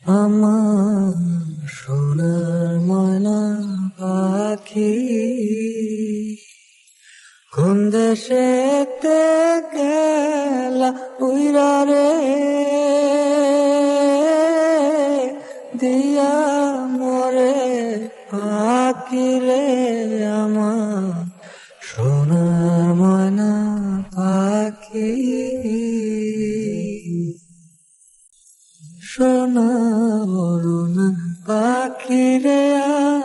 আমার সোনার ময়না পাখি কোন দেশে গেলা উইরা রে দিয়া মরে পাখি রে আমার সোনার ময়না পাখি সোনা বরুণ পাখি রে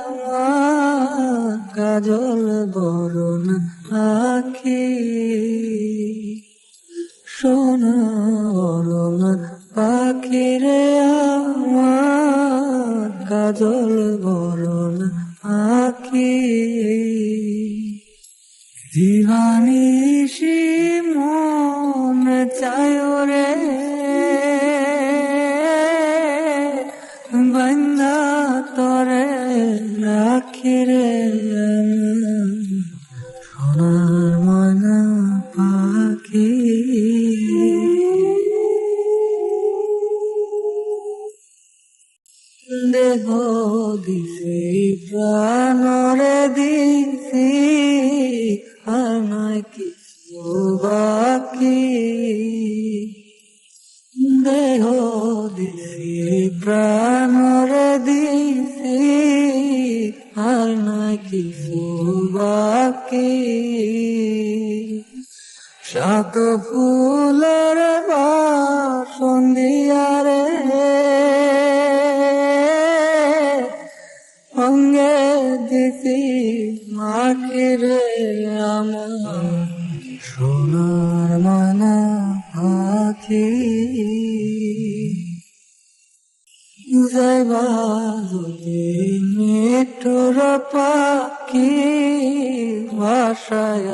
আমার কাজল বরুণ পাখি সোনা বরুণ পাখি রে আমার কাজল বরুণ পাখি দিবানিশি মন চায় রে বন্ধা তরে রাখি রে সোনার ময়না পাখি দেহ দিছি প্রাণরে দিছি আর নয় কিছু বাকি দেহ দিছি প্রাণরে দিছি আর নয় কিছু বাকি সাত ফুলের বাসন দিয়া রে অঙ্গে দিছি মাটি রে আমার সোনার ময়না পাখি যাইবা যদি মিঠুর পাখি ভাষায়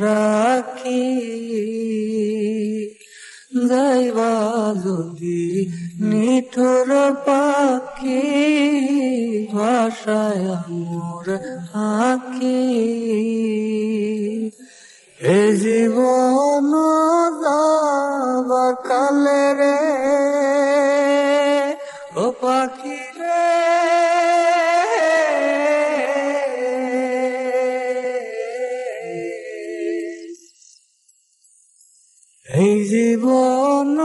রাখি যাইবা যদি মিঠুর পাখি ভাষায় আখি এ জীবন যাবার কালে রে ও পাখি রে এই জীবন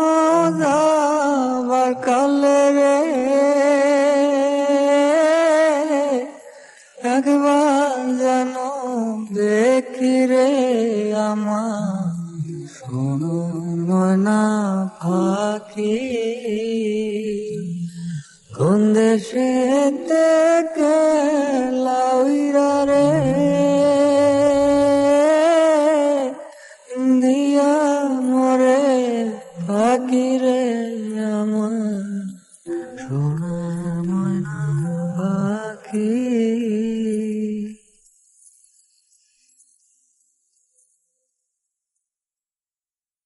যাবার কালে রে একবার যেন দেখি রে আমার সোনার ময়না পাখি কোন দেশে গেলা উইরা রে দিয়া মরে পাখি রে আমার সোনার ময়না পাখি।